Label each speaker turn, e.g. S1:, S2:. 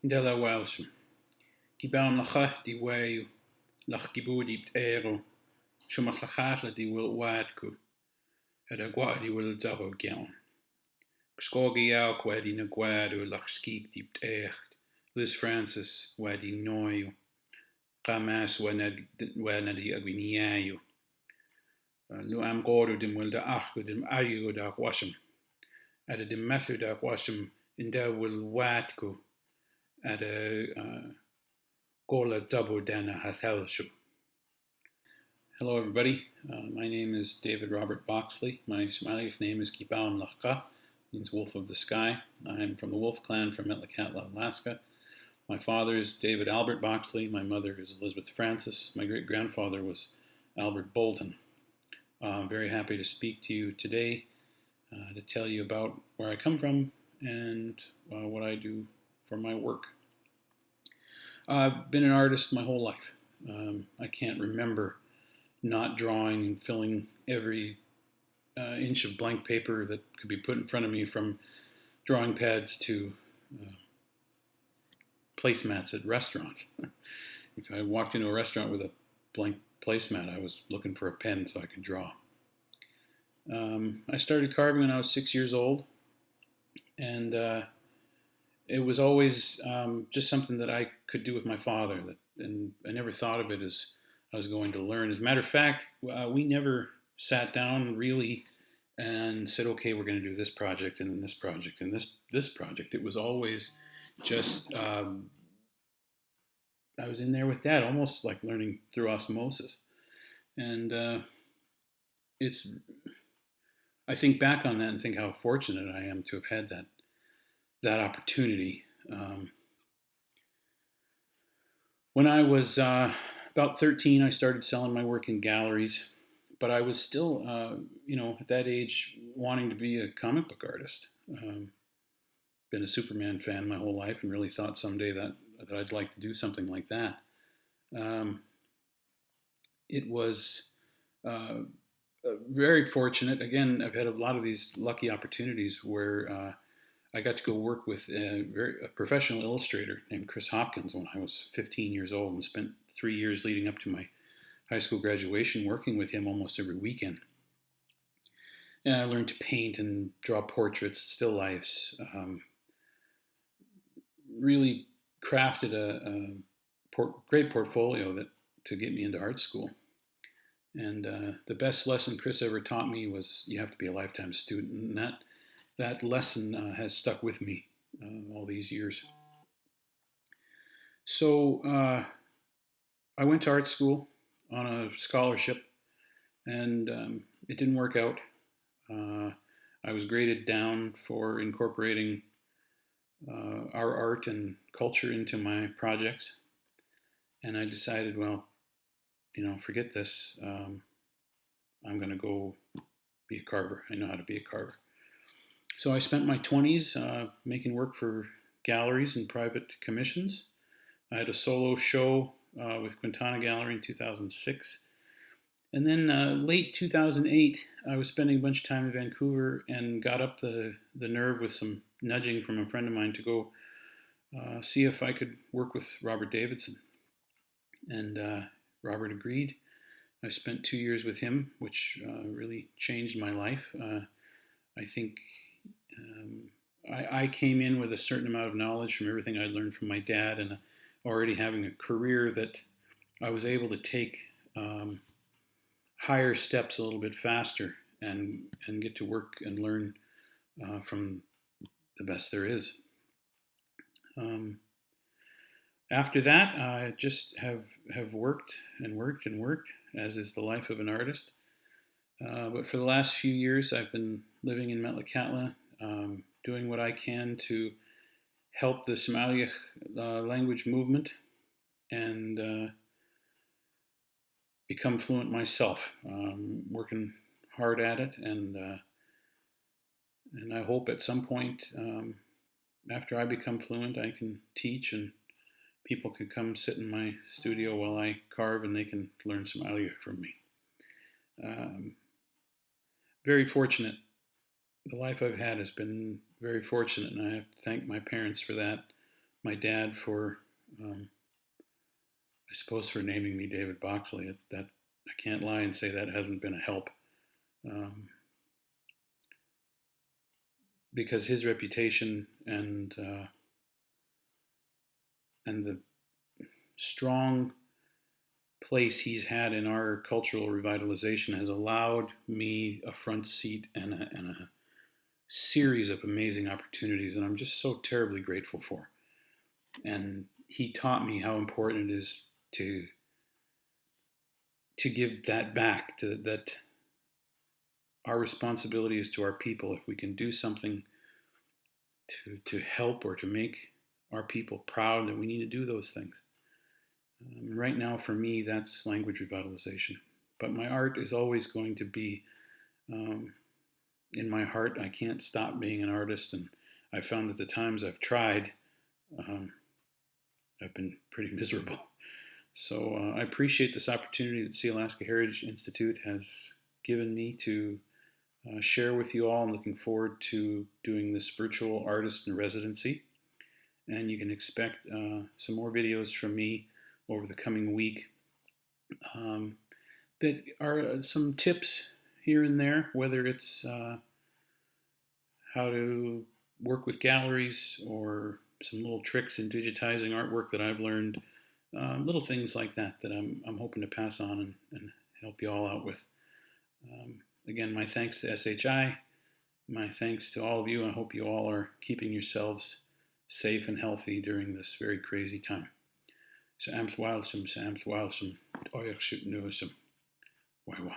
S1: Della Welsham. Di baum lacha di wew, lach gibu di ero, shumach lachatla di wil wadku, had a gwa di wil zabo gyan. Skogi yaw kwedi na gwadu lach skik di echt, Liz Francis wedi noyu, Kamas wenedi agwiniayu. Lu am goru dim wil da achgu dim ayu da washam, at a dim methu da washam in da wil wadku, at a gola zabo dana hathelshu. Hello, everybody. My name is David Robert Boxley. My Somali name is Kibao Mlaka, means Wolf of the Sky. I'm from the Wolf clan from Metlakatla, Alaska. My father is David Albert Boxley. My mother is Elizabeth Francis. My great-grandfather was Albert Bolton. I'm very happy to speak to you today to tell you about where I come from and what I do for my work. I've been an artist my whole life. I can't remember not drawing and filling every inch of blank paper that could be put in front of me, from drawing pads to placemats at restaurants. If I walked into a restaurant with a blank placemat, I was looking for a pen so I could draw. I started carving when I was 6 years old, and it was always just something that I could do with my father, and I never thought of it as I was going to learn. As a matter of fact, we never sat down really and said, okay, we're going to do this project and then this project and this project. It was always just, I was in there with Dad, almost like learning through osmosis. And I think back on that and think how fortunate I am to have had that opportunity. When I was about 13, I started selling my work in galleries, but I was still, at that age, wanting to be a comic book artist. Been a Superman fan my whole life, and really thought someday that I'd like to do something like that. It was very fortunate. Again, I've had a lot of these lucky opportunities where I got to go work with a professional illustrator named Chris Hopkins when I was 15 years old, and spent 3 years leading up to my high school graduation working with him almost every weekend. And I learned to paint and draw portraits, still lifes. Really crafted a great portfolio to get me into art school. And the best lesson Chris ever taught me was you have to be a lifetime student, and that lesson has stuck with me all these years. So I went to art school on a scholarship, and it didn't work out. I was graded down for incorporating our art and culture into my projects, and I decided, well, forget this. I'm going to go be a carver. I know how to be a carver. So I spent my 20s making work for galleries and private commissions. I had a solo show with Quintana Gallery in 2006. And then late 2008, I was spending a bunch of time in Vancouver and got up the nerve with some nudging from a friend of mine to go see if I could work with Robert Davidson. And Robert agreed. I spent 2 years with him, which really changed my life. I think I came in with a certain amount of knowledge from everything I'd learned from my dad, and already having a career that I was able to take higher steps a little bit faster and get to work and learn from the best there is. After that, I just have worked and worked and worked, as is the life of an artist. But for the last few years, I've been living in Metlakatla, doing what I can to help the Somali language movement and become fluent myself. Working hard at it, and I hope at some point after I become fluent, I can teach, and people can come sit in my studio while I carve, and they can learn Somali from me. Very fortunate. The life I've had has been very fortunate, and I have to thank my parents for that. my dad for, I suppose, for naming me David Boxley. That I can't lie and say that hasn't been a help, because his reputation and the strong place he's had in our cultural revitalization has allowed me a front seat and a series of amazing opportunities, and I'm just so terribly grateful for. And he taught me how important it is to give that back, that our responsibility is to our people. If we can do something to help or to make our people proud, then we need to do those things. Right now, for me, that's language revitalization. But my art is always going to be in my heart. I can't stop being an artist, and I found that the times I've tried, I've been pretty miserable. So I appreciate this opportunity that Sealaska Heritage Institute has given me to share with you all. I'm looking forward to doing this virtual artist in residency, and you can expect some more videos from me over the coming week that are some tips here and there, whether it's how to work with galleries or some little tricks in digitizing artwork that I've learned, little things like that I'm hoping to pass on and help you all out with. Again, my thanks to SHI, my thanks to all of you. I hope you all are keeping yourselves safe and healthy during this very crazy time. Så amt wildsome, oyershoot newsome. Why.